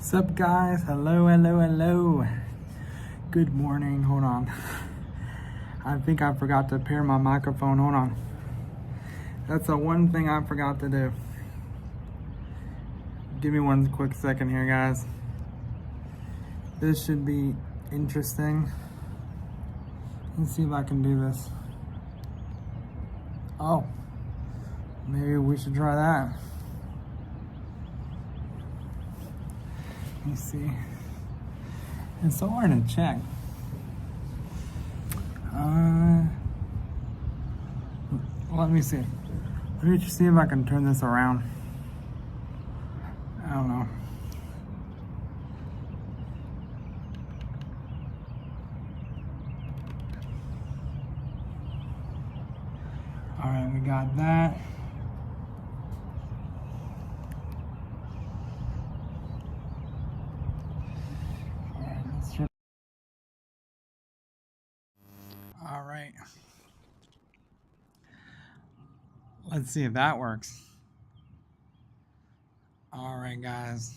Sup guys, hello. Good morning, hold on. I think I forgot to pair my microphone, hold on. That's the one thing I forgot to do. Give me one quick second here, guys. This should be interesting. Let's see if I can do this. Oh, maybe we should try that. Let me see. It's so hard to check. Let me see. Let me just see if I can turn this around. I don't know. All right, we got that. All right, let's try. All right. Let's see if that works. All right, guys.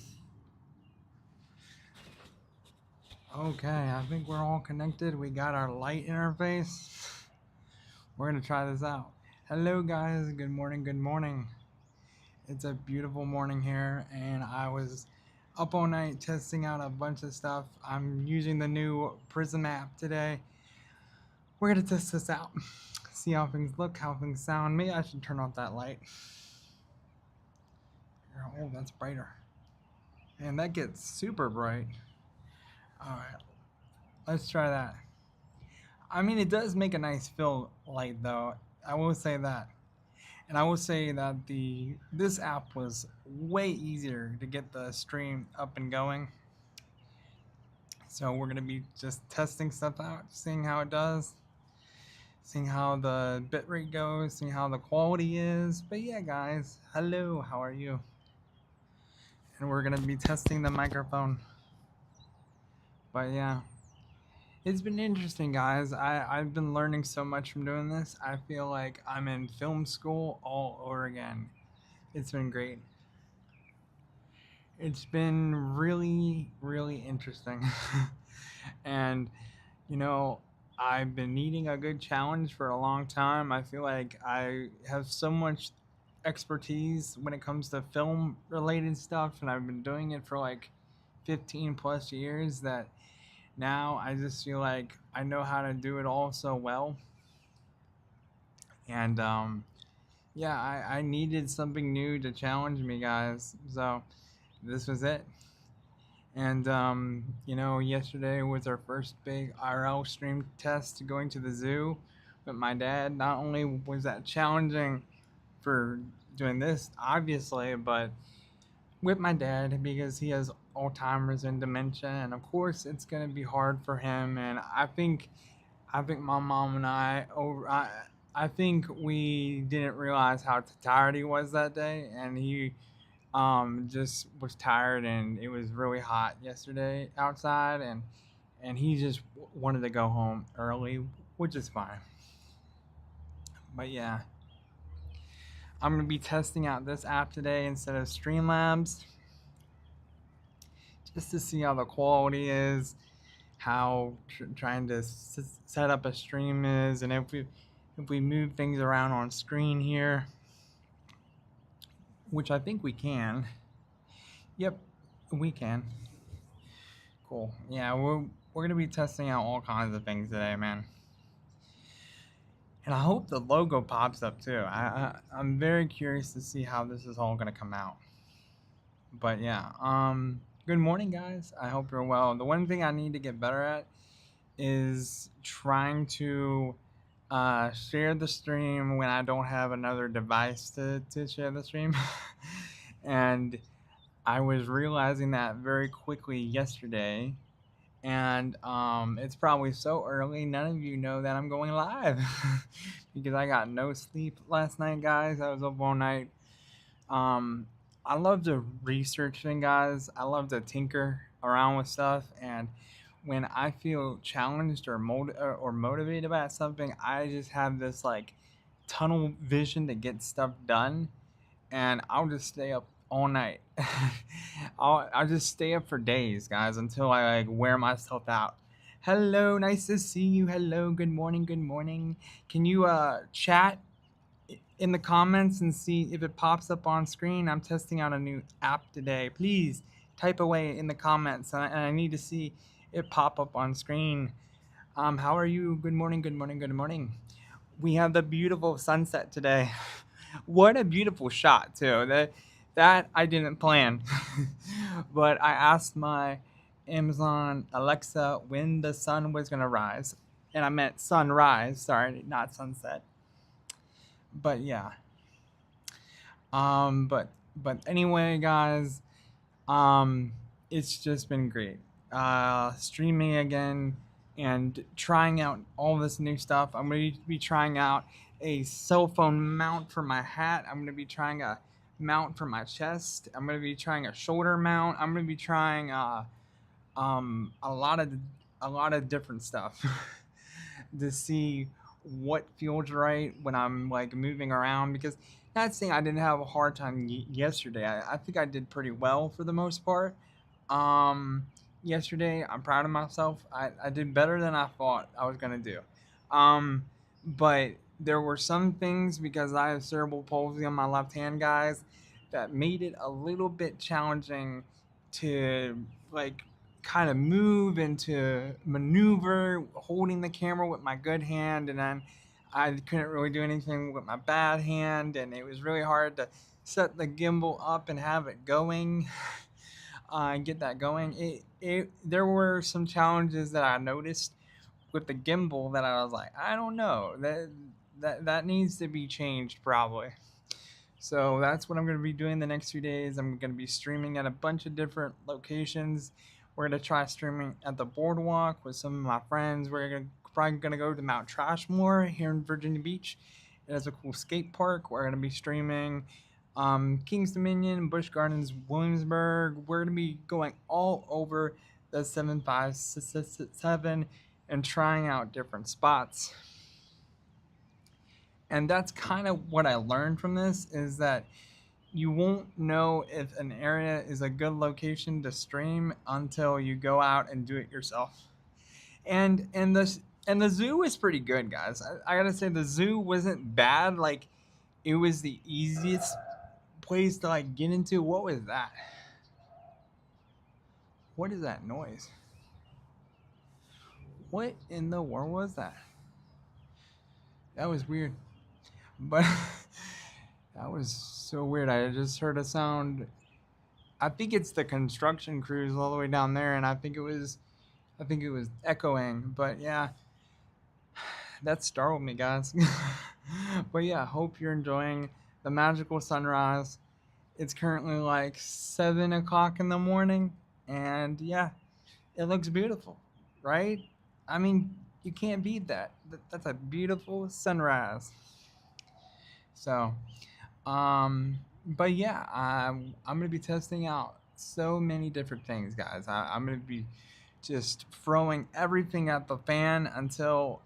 Okay, I think we're all connected. We got our light interface. We're gonna try this out. Hello, guys. Good morning. It's a beautiful morning here, and I was up all night testing out a bunch of stuff. I'm using the new Prism app today. We're gonna test this out. See how things look, how things sound. Maybe I should turn off that light. Oh, that's brighter. And that gets super bright. All right, let's try that. I mean, it does make a nice fill light though. I will say that. And I will say that this app was way easier to get the stream up and going. So we're gonna be just testing stuff out, seeing how it does, seeing how the bitrate goes, seeing how the quality is. But yeah, guys, hello, how are you? And we're gonna be testing the microphone. But yeah, it's been interesting, guys. I've been learning so much from doing this. I feel like I'm in film school all over again. It's been great. It's been really interesting. And you know, I've been needing a good challenge for a long time. I feel like I have so much expertise when it comes to film related stuff, and I've been doing it for like 15 plus years that now I just feel like I know how to do it all so well. And yeah, I needed something new to challenge me, guys. So this was it. And you know, yesterday was our first big IRL stream test going to the zoo with my dad. Not only was that challenging for doing this, obviously, but with my dad because he has Alzheimer's and dementia, and of course it's gonna be hard for him. And I think my mom and I think we didn't realize how tired he was that day, and he just was tired, and it was really hot yesterday outside, and he just wanted to go home early, which is fine. But yeah, I'm gonna be testing out this app today instead of Streamlabs, just to see how the quality is, how trying to set up a stream is, and if we move things around on screen here, which I think we can. Yep, we can. Cool. Yeah, we're gonna be testing out all kinds of things today, man. And I hope the logo pops up too. I'm very curious to see how this is all gonna come out. But yeah, good morning, guys. I hope you're well. The one thing I need to get better at is trying to share the stream when I don't have another device to share the stream. And I was realizing that very quickly yesterday. And it's probably so early, none of you know that I'm going live because I got no sleep last night, guys. I was up all night. I love to research things, guys. I love to tinker around with stuff, and when I feel challenged or motivated about something, I just have this like tunnel vision to get stuff done, and I'll just stay up all night. I'll just stay up for days, guys, until I like wear myself out. Hello, nice to see you. Hello, good morning, good morning. Can you chat in the comments and see if it pops up on screen? I'm testing out a new app today. Please type away in the comments, and I need to see it pop up on screen. How are you? Good morning, good morning, good morning. We have the beautiful sunset today. What a beautiful shot too. That I didn't plan. But I asked my Amazon Alexa when the sun was gonna rise. And I meant sunrise, sorry, not sunset. But yeah. But anyway, guys, um, it's just been great. Streaming again and trying out all this new stuff. I'm going to be trying out a cell phone mount for my hat. I'm going to be trying a mount for my chest. I'm going to be trying a shoulder mount. I'm going to be trying a lot of different stuff to see what feels right when I'm like moving around, because not saying I didn't have a hard time yesterday. I think I did pretty well for the most part. Um, Yesterday, I'm proud of myself. I did better than I thought I was gonna do. Um, but there were some things, because I have cerebral palsy on my left hand, guys, that made it a little bit challenging to like kind of move and to maneuver holding the camera with my good hand, and then I couldn't really do anything with my bad hand, and it was really hard to set the gimbal up and have it going. Get that going. There were some challenges that I noticed with the gimbal that I was like, I don't know, that needs to be changed probably. So that's what I'm going to be doing the next few days. I'm going to be streaming at a bunch of different locations. We're going to try streaming at the boardwalk with some of my friends. Probably going to go to Mount Trashmore here in Virginia Beach. It has a cool skate park. We're going to be streaming Kings Dominion, Busch Gardens, Williamsburg. We're going to be going all over the 757 and trying out different spots. And that's kind of what I learned from this, is that you won't know if an area is a good location to stream until you go out and do it yourself. And the zoo is pretty good, guys. I gotta say, the zoo wasn't bad. Like, it was the easiest place to like get into. What was that? What is that noise? What in the world was that? That was weird. But that was so weird. I just heard a sound. I think it's the construction crews all the way down there, and I think it was echoing. But yeah, that startled me, guys. But yeah, hope you're enjoying the magical sunrise. It's currently like 7 o'clock in the morning, and yeah, it looks beautiful, right? I mean, you can't beat that. That's a beautiful sunrise. So, but yeah, I'm gonna be testing out so many different things, guys. I'm gonna be just throwing everything at the fan until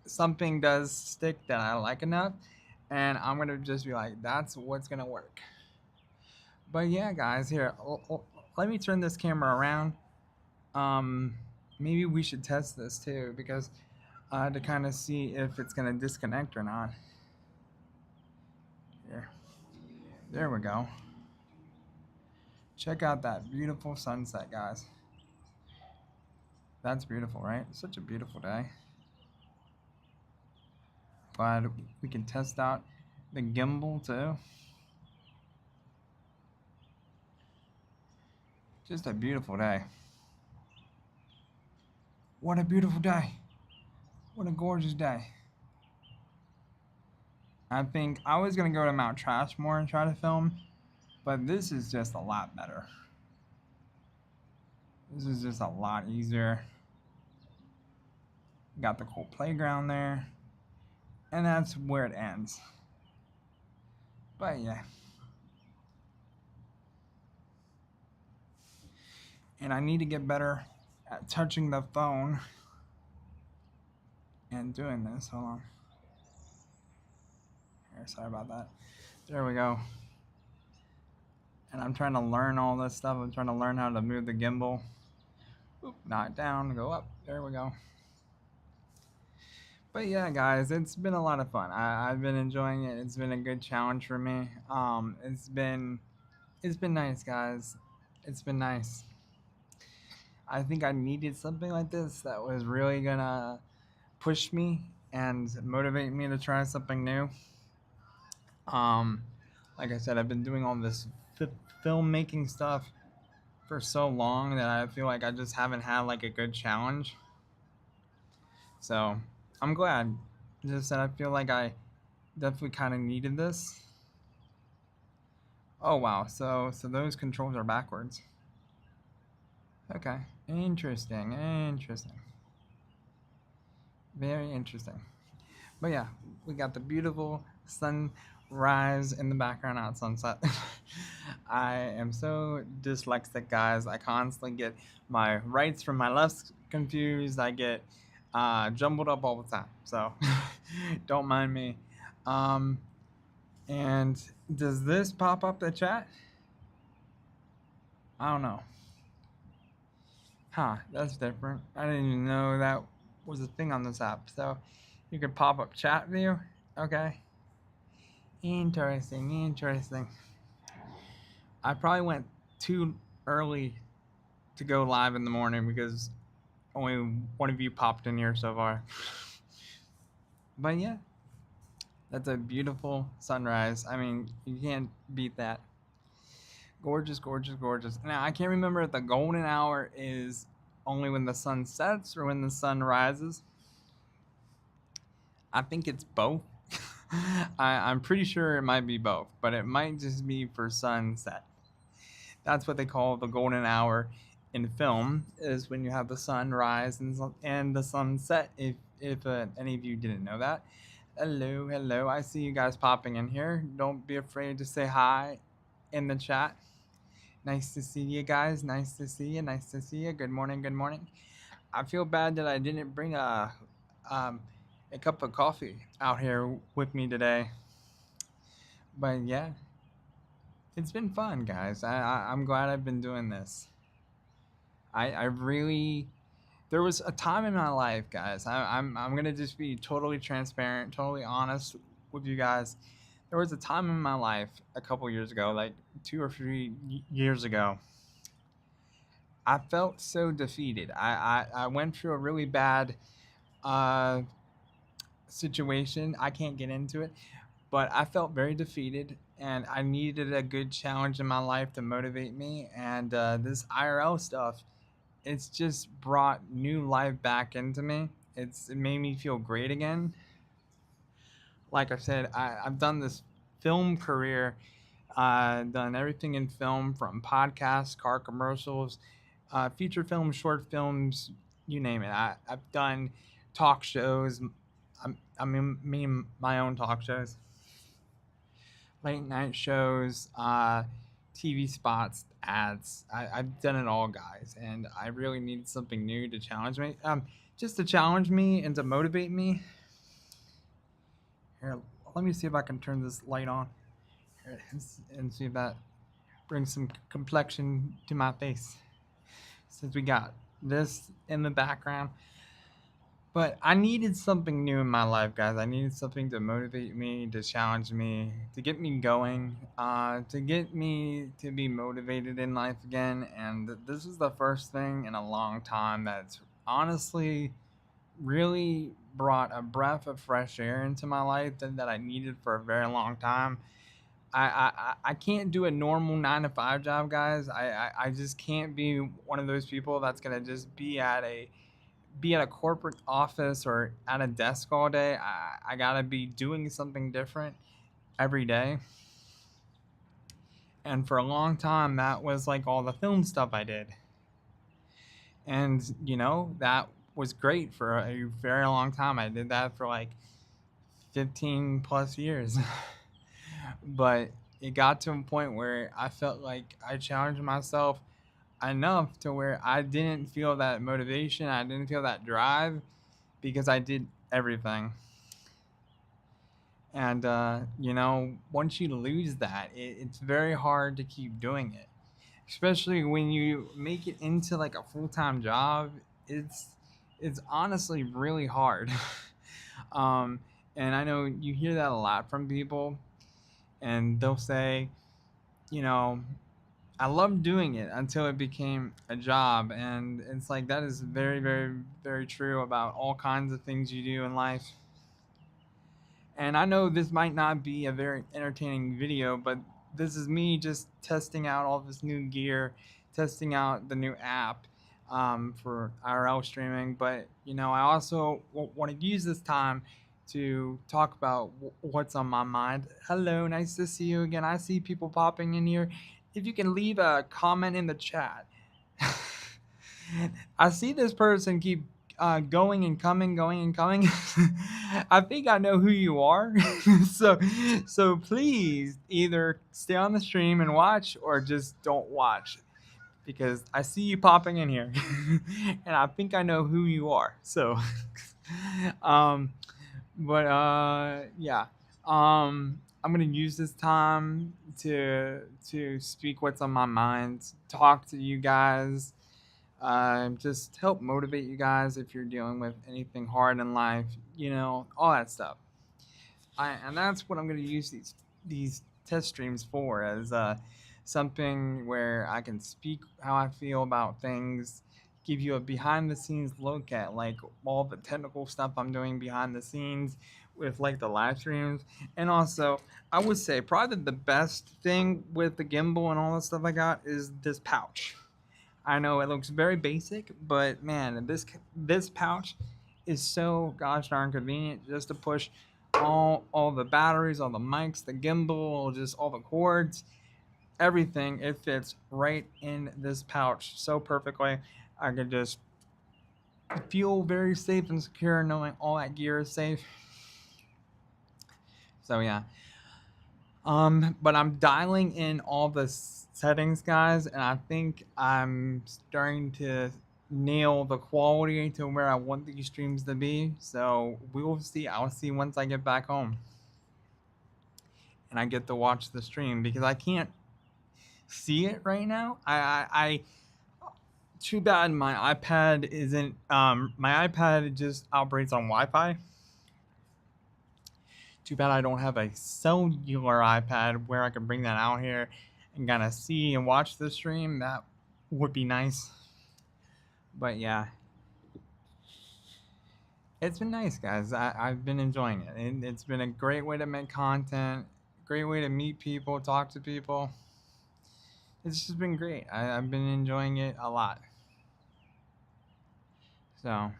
something does stick that I like enough, and I'm gonna just be like, that's what's gonna work. But yeah, guys, here, let me turn this camera around. Um, Maybe we should test this too, because to kind of see if it's gonna disconnect or not. Here, there we go. Check out that beautiful sunset, guys. That's beautiful, right? Such a beautiful day. Glad we can test out the gimbal too. Just a beautiful day. What a beautiful day. What a gorgeous day. I think I was going to go to Mount Trashmore and try to film, but this is just a lot better. This is just a lot easier. Got the cool playground there, and that's where it ends. But yeah. And I need to get better at touching the phone and doing this. Hold on. Here, sorry about that. There we go. and I'm trying to learn all this stuff. I'm trying to learn how to move the gimbal. Oop, not down, go up. There we go. But yeah, guys, it's been a lot of fun. I've been enjoying it. It's been a good challenge for me. It's been nice, guys. It's been nice. I think I needed something like this that was really gonna push me and motivate me to try something new. Um, like I said, I've been doing all this filmmaking stuff for so long that I feel like I just haven't had like a good challenge. So I'm glad. Just that I feel like I definitely kind of needed this. Oh wow, so those controls are backwards. Okay, interesting, very interesting. But yeah, we got the beautiful sunrise in the background, not sunset. I am so dyslexic, guys. I constantly get my rights from my lefts confused. I get jumbled up all the time. So don't mind me. Um, and does this pop up the chat? I don't know. Huh, that's different. I didn't even know that was a thing on this app. So you could pop up chat view. Okay. Interesting. I probably went too early to go live in the morning because only one of you popped in here so far. But yeah, that's a beautiful sunrise. I mean, you can't beat that. Gorgeous. Now, I can't remember if the golden hour is only when the sun sets or when the sun rises. I think it's both. I'm pretty sure it might be both, but it might just be for sunset. That's what they call the golden hour in film, is when you have the sun rise and the sunset. If any of you didn't know that, hello. I see you guys popping in here. Don't be afraid to say hi in the chat. Nice to see you guys. Nice to see you. Good morning. I feel bad that I didn't bring a cup of coffee out here with me today. But yeah, it's been fun, guys. I'm glad I've been doing this. I really, there was a time in my life, guys. I'm gonna just be totally transparent, totally honest with you guys. There was a time in my life a couple years ago, like 2 or 3 years ago. I felt so defeated. I went through a really bad uh, situation. I can't get into it, but I felt very defeated, and I needed a good challenge in my life to motivate me. And this IRL stuff, it's just brought new life back into me. It made me feel great again. Like I said, I've done this film career. Done everything in film, from podcasts, car commercials, feature films, short films, you name it. I've done talk shows. I mean, me and my own talk shows, late night shows, TV spots, ads. I've done it all, guys, and I really needed something new to challenge me. Just to challenge me and to motivate me. Here, let me see if I can turn this light on. Here, and see if that brings some complexion to my face. Since we got this in the background. But I needed something new in my life, guys. I needed something to motivate me, to challenge me, to get me going, to get me to be motivated in life again. And this is the first thing in a long time that's honestly really brought a breath of fresh air into my life that I needed for a very long time. I can't do a normal 9 to 5 job, guys. I just can't be one of those people that's gonna just be at a corporate office or at a desk all day. I gotta be doing something different every day. And for a long time, that was like all the film stuff I did. And, that was great for a very long time. I did that for like 15 plus years. But it got to a point where I felt like I challenged myself enough to where I didn't feel that motivation, I didn't feel that drive, because I did everything. And once you lose that, it's very hard to keep doing it, especially when you make it into like a full-time job. It's honestly really hard. um, and I know you hear that a lot from people, and they'll say, you know, I loved doing it until it became a job. And it's like that is very, very, very true about all kinds of things you do in life. And I know this might not be a very entertaining video, but this is me just testing out all this new gear, testing out the new app for IRL streaming. But, I also want to use this time to talk about what's on my mind. Hello, nice to see you again. I see people popping in here. If you can leave a comment in the chat. I see this person keep going and coming, going and coming. I think I know who you are. so, so please either stay on the stream and watch, or just don't watch, because I see you popping in here, and I think I know who you are. So, um, but yeah, I'm gonna use this time to speak what's on my mind, talk to you guys, just help motivate you guys if you're dealing with anything hard in life, all that stuff. And that's what I'm going to use these test streams for, as something where I can speak how I feel about things, give you a behind the scenes look at like all the technical stuff I'm doing behind the scenes with like the live streams. And also, I would say probably the best thing with the gimbal and all the stuff I got is this pouch. I know it looks very basic, but man, this pouch is so gosh darn convenient, just to push all the batteries, all the mics, the gimbal, just all the cords, everything. It fits right in this pouch so perfectly. I could just feel very safe and secure knowing all that gear is safe. So yeah. But I'm dialing in all the settings, guys, and I think I'm starting to nail the quality to where I want these streams to be. So we will see. I'll see once I get back home and I get to watch the stream, because I can't see it right now. I too bad my iPad isn't. My iPad just operates on Wi-Fi. Too bad I don't have a cellular iPad where I can bring that out here and kind of see and watch the stream. That would be nice. But yeah, it's been nice, guys. I've been enjoying it. It's been a great way to make content, great way to meet people, talk to people. It's just been great. I've been enjoying it a lot. So,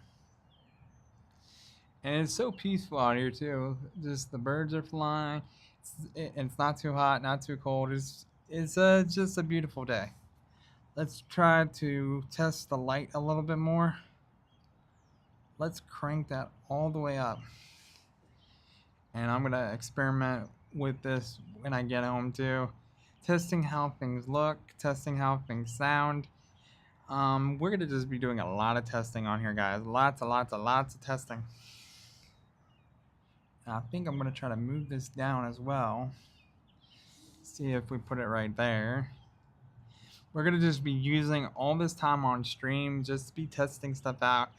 and it's so peaceful out here too. Just the birds are flying. It's not too hot, not too cold. It's just a beautiful day. Let's try to test the light a little bit more. Let's crank that all the way up. And I'm gonna experiment with this when I get home too. Testing how things look, testing how things sound. We're gonna just be doing a lot of testing on here, guys. Lots of testing. And I think I'm gonna try to move this down as well. See if we put it right there. We're gonna just be using all this time on stream just to be testing stuff out,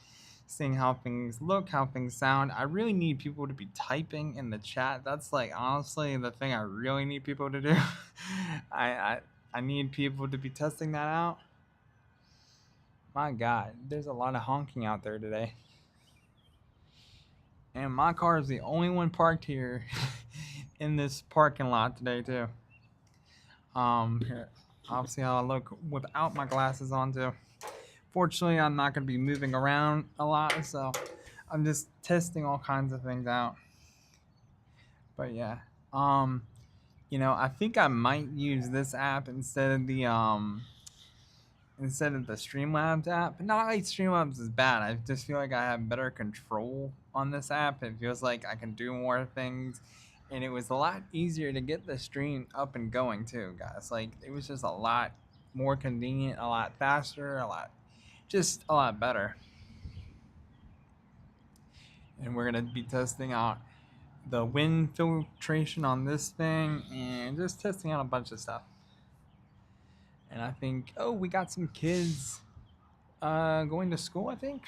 seeing how things look, how things sound. I really need people to be typing in the chat. That's like honestly the thing I really need people to do. I need people to be testing that out. My God, there's a lot of honking out there today. And my car is the only one parked here in this parking lot today too. Here, I'll see how I look without my glasses on too. Fortunately, I'm not going to be moving around a lot, so I'm just testing all kinds of things out. But yeah, I think I might use this app instead of the Streamlabs app. But not like Streamlabs is bad. I just feel like I have better control on this app. It feels like I can do more things. And it was a lot easier to get the stream up and going too, guys. Like, it was just a lot more convenient, a lot faster, a lot better. And we're gonna be testing out the wind filtration on this thing, and just testing out a bunch of stuff. And I think, oh, we got some kids going to school. I think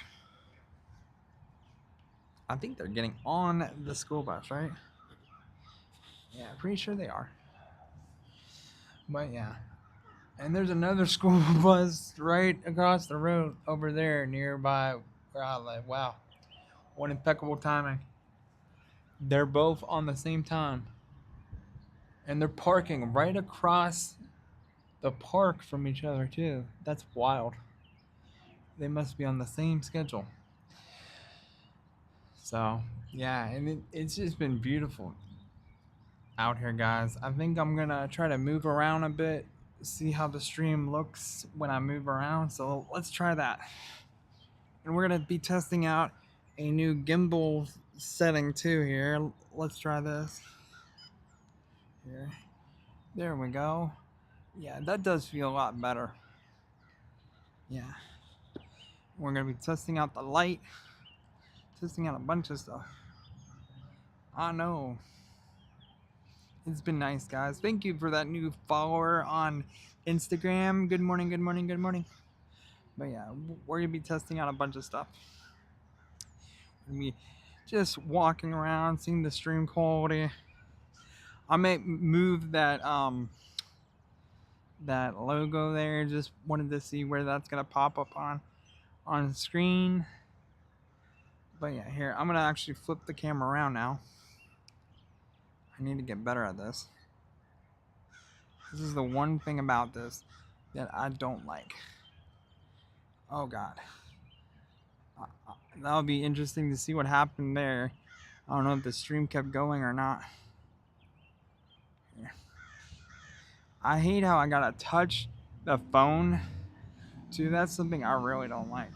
they're getting on the school bus, right? Yeah, pretty sure they are. But yeah, and there's another school bus right across the road over there nearby where I live. Wow, what impeccable timing. They're both on the same time, and they're parking right across the park from each other too. That's wild. They must be on the same schedule. So yeah, and it's just been beautiful out here, guys. I think I'm gonna try to move around a bit, see how the stream looks when I move around. So let's try that. And we're gonna be testing out a new gimbal setting too here. Let's try this. Here. There we go. Yeah, that does feel a lot better. Yeah. We're gonna be testing out the light, testing out a bunch of stuff. I know. It's been nice, guys. Thank you for that new follower on Instagram. Good morning, good morning, good morning. But yeah, we're gonna be testing out a bunch of stuff. We're gonna be just walking around, seeing the stream quality. I may move that that logo there. Just wanted to see where that's gonna pop up on screen. But yeah, here I'm gonna actually flip the camera around now. I need to get better at this. This is the one thing about this that I don't like. Oh God. That'll be interesting to see what happened there. I don't know if the stream kept going or not. Here. I hate how I gotta touch the phone too. That's something I really don't like.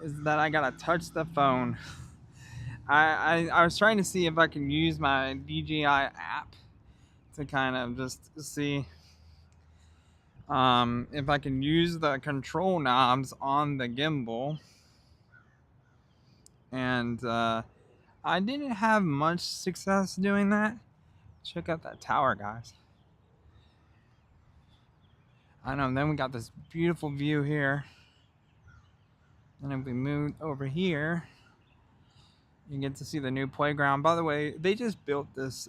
Is that I gotta touch the phone. I was trying to see if I can use my DJI app to kind of just see if I can use the control knobs on the gimbal. And I didn't have much success doing that. Check out that tower, guys. I know, and then we got this beautiful view here. And if we move over here, you get to see the new playground. By the way, they just built this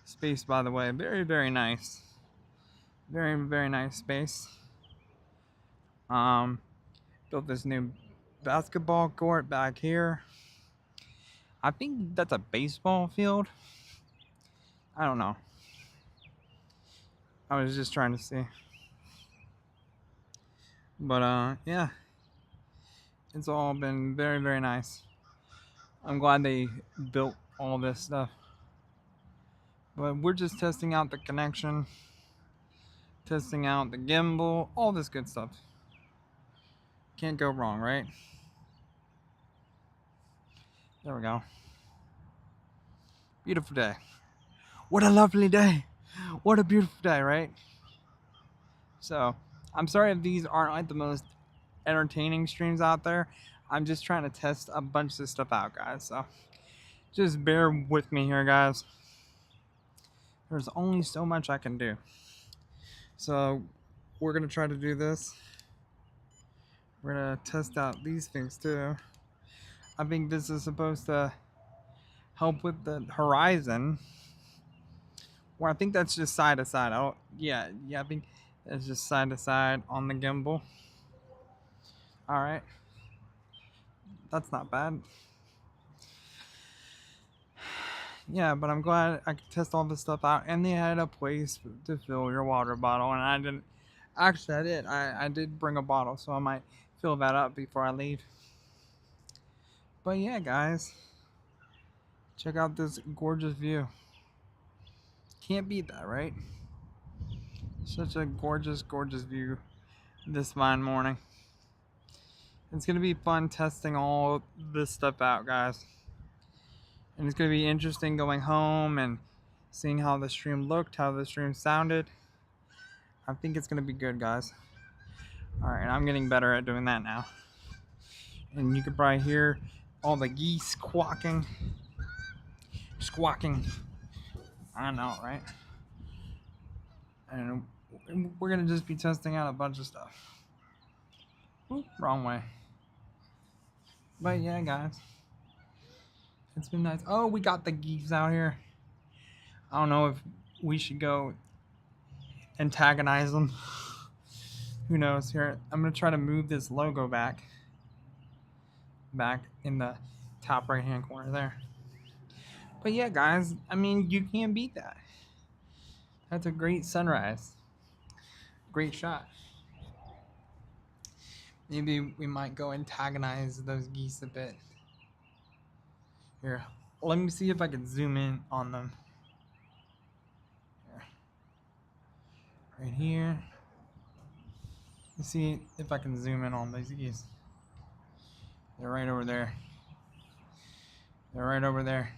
space, by the way. Very, very nice. Very, very nice space. Built this new basketball court back here. I think that's a baseball field. I don't know. I was just trying to see. But yeah. It's all been very, very nice. I'm glad they built all this stuff. But we're just testing out the connection, testing out the gimbal, all this good stuff. Can't go wrong, right? There we go. Beautiful day. What a lovely day. What a beautiful day, right? So, I'm sorry if these aren't like the most entertaining streams out there. I'm just trying to test a bunch of stuff out, guys. So, just bear with me here, guys. There's only so much I can do. So, we're going to try to do this. We're going to test out these things too. I think this is supposed to help with the horizon. Well, I think that's just side to side. Yeah, I think that's just side to side on the gimbal. All right. That's not bad. Yeah, but I'm glad I could test all this stuff out, and they had a place to fill your water bottle, and I didn't. Actually, I did. I did bring a bottle, so I might fill that up before I leave. But yeah, guys, check out this gorgeous view. Can't beat that, right? Such a gorgeous, gorgeous view this fine morning. It's gonna be fun testing all this stuff out, guys. And it's going to be interesting going home and seeing how the stream looked, how the stream sounded. I think it's going to be good, guys. Alright, I'm getting better at doing that now. And you can probably hear all the geese quacking. squawking. I know, right? And we're gonna just be testing out a bunch of stuff. Oop, wrong way. But yeah, guys, it's been nice. Oh, we got the geese out here. I don't know if we should go antagonize them. Who knows? Here, I'm gonna try to move this logo back in the top right hand corner there. But yeah, guys, I mean, you can't beat that. That's a great sunrise. Great shot. Maybe we might go antagonize those geese a bit. Here, let me see if I can zoom in on them. Here. Right here. Let's see if I can zoom in on these geese. They're right over there. They're right over there.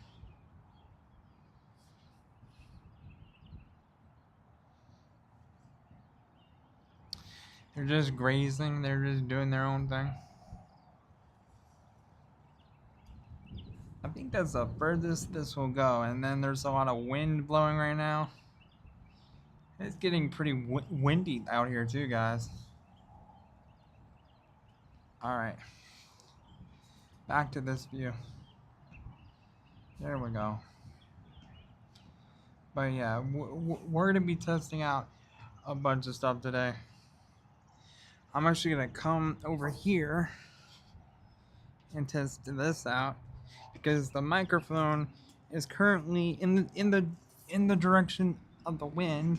They're just grazing. They're just doing their own thing. I think that's the furthest this will go. And then there's a lot of wind blowing right now. It's getting pretty windy out here too, guys. All right. Back to this view. There we go. But yeah, we're going to be testing out a bunch of stuff today. I'm actually going to come over here and test this out because the microphone is currently in the direction of the wind.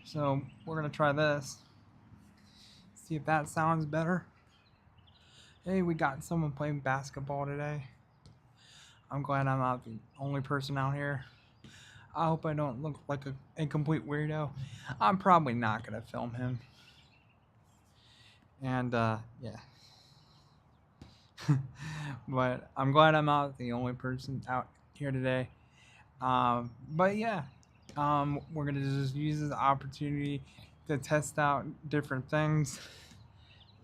So we're going to try this. See if that sounds better. Hey, we got someone playing basketball today. I'm glad I'm not the only person out here. I hope I don't look like a complete weirdo. I'm probably not going to film him. And, yeah. But I'm glad I'm not the only person out here today. But, yeah. We're going to just use this opportunity to test out different things.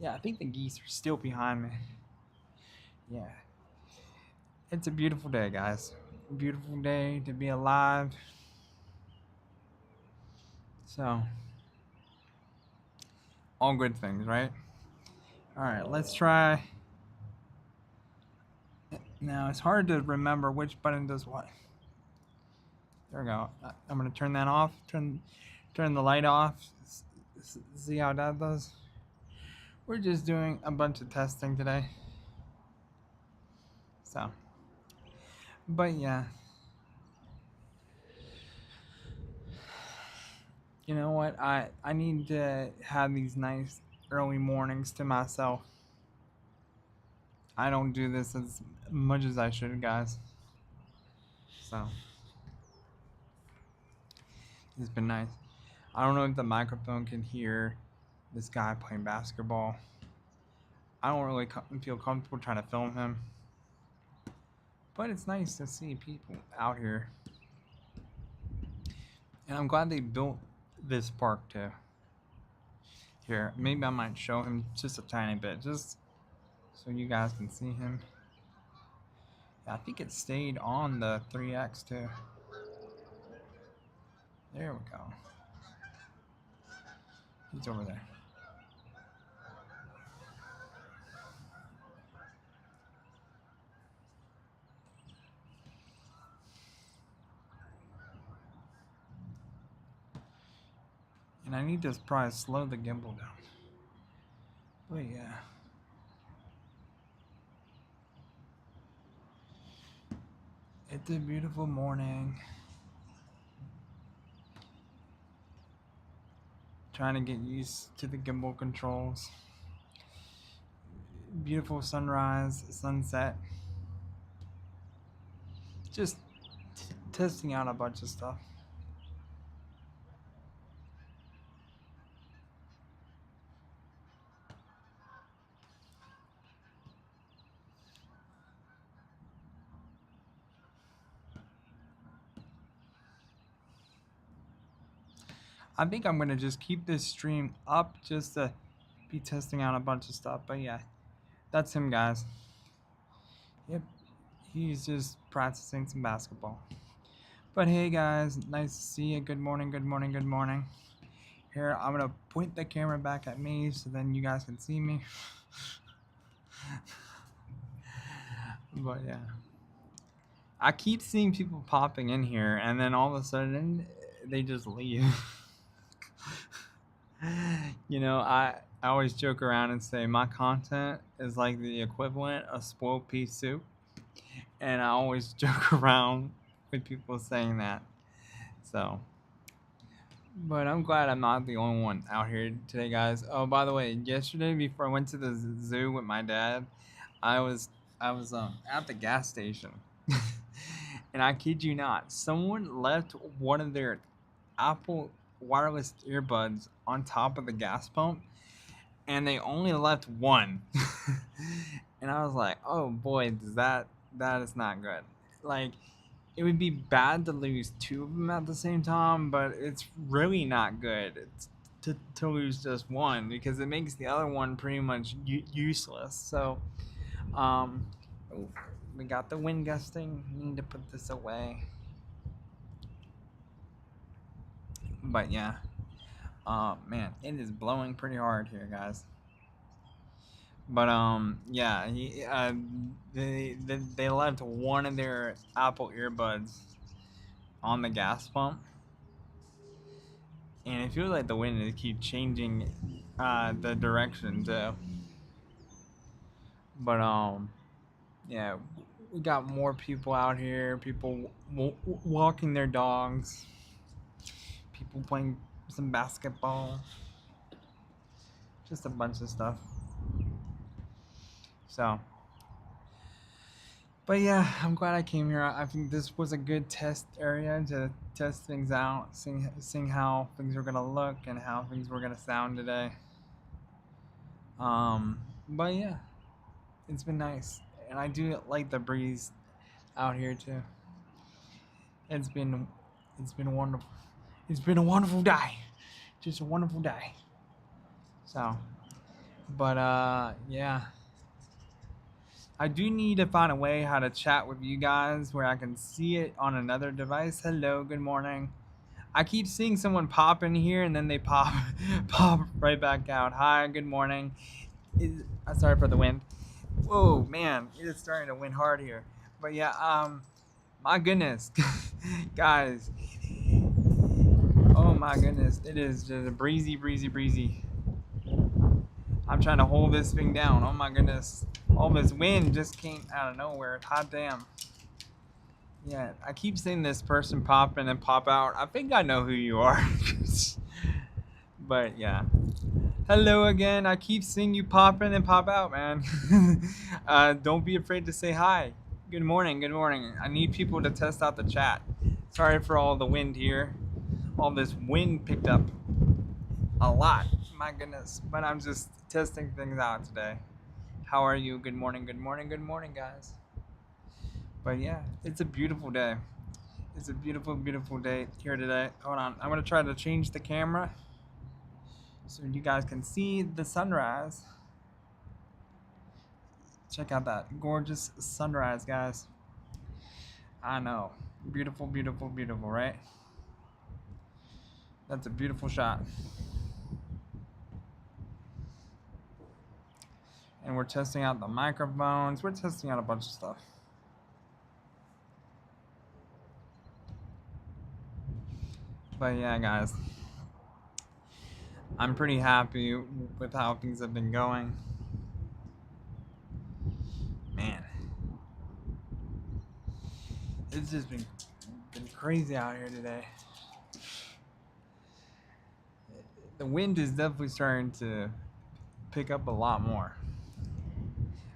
Yeah, I think the geese are still behind me. Yeah. It's a beautiful day, guys. A beautiful day to be alive. So, all good things, right? All right, let's try. Now, it's hard to remember which button does what. There we go. I'm going to turn that off. Turn the light off. See how that does. We're just doing a bunch of testing today. So, but yeah. You know what? I need to have these nice early mornings to myself. I don't do this as much as I should, guys. So, it's been nice. I don't know if the microphone can hear this guy playing basketball. I don't really feel comfortable trying to film him. But it's nice to see people out here. And I'm glad they built this park too. Here, maybe I might show him just a tiny bit, just so you guys can see him. Yeah, I think it stayed on the 3X too. There we go. He's over there. And I need to probably slow the gimbal down. But yeah. It's a beautiful morning. Trying to get used to the gimbal controls. Beautiful sunrise, sunset. Just testing out a bunch of stuff. I think I'm going to just keep this stream up just to be testing out a bunch of stuff. But yeah, that's him, guys. Yep, He's just practicing some basketball. But hey guys, nice to see you. Good morning, good morning, good morning. Here, I'm gonna point the camera back at me so then you guys can see me. But yeah. I keep seeing people popping in here and then all of a sudden they just leave. I always joke around and say my content is like the equivalent of spoiled pea soup. And I always joke around with people saying that. So, but I'm glad I'm not the only one out here today, guys. Oh, by the way, yesterday before I went to the zoo with my dad, I was at the gas station, and I kid you not, someone left one of their Apple wireless earbuds on top of the gas pump, and they only left one. And I was like, oh boy, that is not good. Like, it would be bad to lose two of them at the same time, but it's really not good to lose just one because it makes the other one pretty much useless. So, um, we got the wind gusting. We need to put this away. But yeah, man, it is blowing pretty hard here, guys. But yeah, they left one of their Apple earbuds on the gas pump, and it feels like the wind is keep changing the direction too. But yeah, we got more people out here. People walking their dogs. People playing some basketball. Just a bunch of stuff. So, but yeah, I'm glad I came here. I think this was a good test area to test things out, seeing how things were gonna look and how things were gonna sound today. But yeah, it's been nice, and I do like the breeze out here too. It's been it's been wonderful. It's been a wonderful day, just a wonderful day. So, but yeah. I do need to find a way how to chat with you guys where I can see it on another device. Hello, good morning. I keep seeing someone pop in here and then they pop pop right back out. Hi, good morning. Sorry for the wind. Whoa, man, it is starting to wind hard here. But yeah, my goodness, guys. Oh my goodness, it is just a breezy, breezy, breezy. I'm trying to hold this thing down. Oh my goodness. All this wind just came out of nowhere. Hot damn. Yeah, I keep seeing this person pop in and pop out. I think I know who you are. But yeah. Hello again. I keep seeing you pop in and pop out, man. Don't be afraid to say hi. Good morning. Good morning. I need people to test out the chat. Sorry for all the wind here. All this wind picked up a lot. My goodness. But I'm just testing things out today. How are you? Good morning. Good morning. Good morning, guys. But yeah, it's a beautiful day. It's a beautiful, beautiful day here today. Hold on. I'm going to try to change the camera so you guys can see the sunrise. Check out that gorgeous sunrise, guys. I know. Beautiful, beautiful, beautiful, right? That's a beautiful shot. And we're testing out the microphones. We're testing out a bunch of stuff. But yeah, guys. I'm pretty happy with how things have been going. Man. It's just been crazy out here today. The wind is definitely starting to pick up a lot more.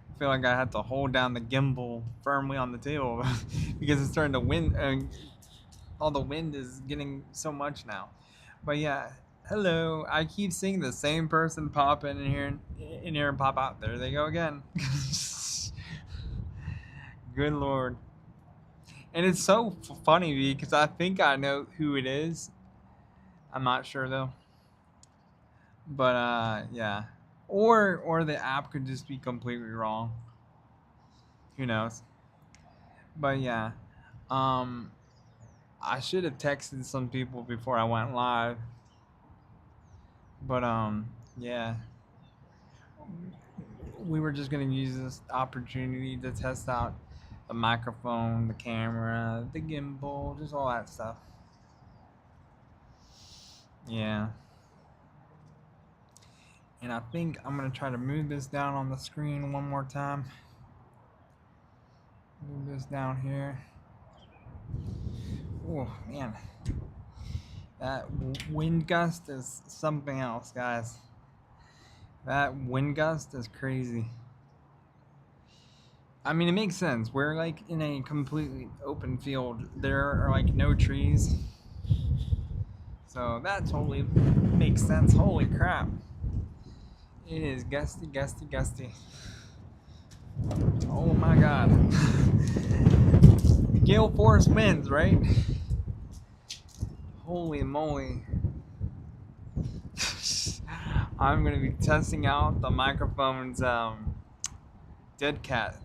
I feel like I have to hold down the gimbal firmly on the table because it's starting to wind. All the wind is getting so much now. But yeah, hello. I keep seeing the same person pop in here and pop out. There they go again. Good Lord. And it's so funny because I think I know who it is. I'm not sure though. But yeah. Or the app could just be completely wrong. Who knows? But yeah, um, I should have texted some people before I went live. But yeah, we were just gonna use this opportunity to test out the microphone, the camera, the gimbal, just all that stuff. Yeah. And I think I'm gonna try to move this down on the screen one more time. Move this down here. Oh man, that wind gust is something else, guys. That wind gust is crazy. I mean, it makes sense. We're like in a completely open field. There are like no trees. So that totally makes sense. Holy crap. It is gusty, gusty, gusty. Oh my god. Gale force winds, right? Holy moly. I'm going to be testing out the microphone's dead cat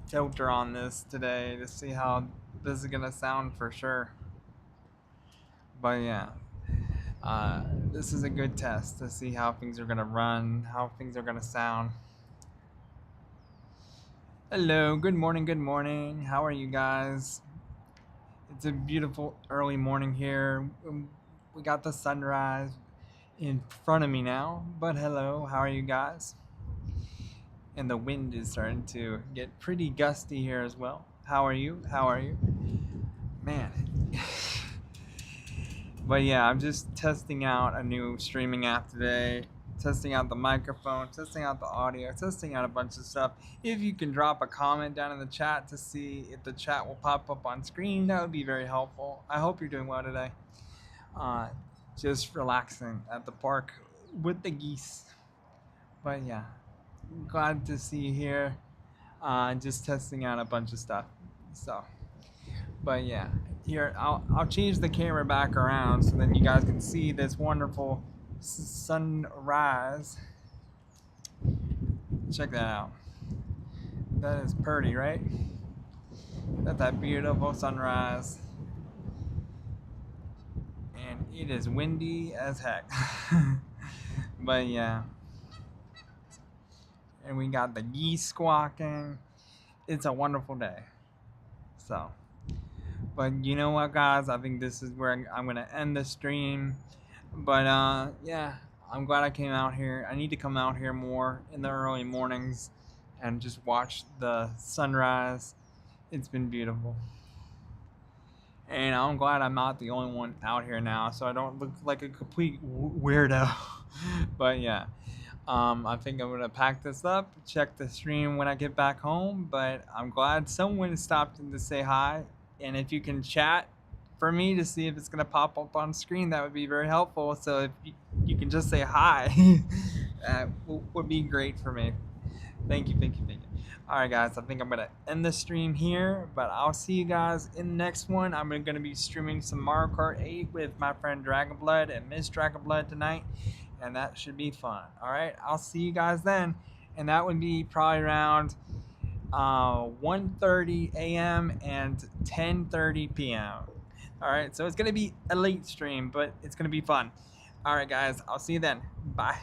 filter on this today to see how this is going to sound for sure. But yeah, this is a good test to see how things are going to run, how things are going to sound. Hello, good morning, good morning. How are you guys? It's a beautiful early morning here. We got the sunrise in front of me now, but hello, how are you guys? And the wind is starting to get pretty gusty here as well. How are you? How are you? Man. But yeah, I'm just testing out a new streaming app today, testing out the microphone, testing out the audio, testing out a bunch of stuff. If you can drop a comment down in the chat to see if the chat will pop up on screen, that would be very helpful. I hope you're doing well today. Just relaxing at the park with the geese. But yeah, glad to see you here. Just testing out a bunch of stuff. So, but yeah, here I'll change the camera back around so then you guys can see this wonderful sunrise. Check that out. That is pretty, right? That's that beautiful sunrise. And it is windy as heck. But yeah. And we got the geese squawking. It's a wonderful day. So, but you know what, guys? I think this is where I'm going to end the stream. But yeah, I'm glad I came out here. I need to come out here more in the early mornings and just watch the sunrise. It's been beautiful. And I'm glad I'm not the only one out here now, so I don't look like a complete weirdo. But yeah, I think I'm gonna pack this up, check the stream when I get back home. But I'm glad someone stopped in to say hi, and if you can chat for me to see if it's gonna pop up on screen, that would be very helpful. So if you can just say hi, would be great for me. Thank you, thank you, thank you. All right, guys, I think I'm going to end the stream here, but I'll see you guys in the next one. I'm going to be streaming some Mario Kart 8 with my friend Dragonblood and Miss Dragonblood tonight, and that should be fun. All right, I'll see you guys then, and that would be probably around 1:30 a.m. and 10:30 p.m. All right, so it's going to be a late stream, but it's going to be fun. All right, guys, I'll see you then. Bye.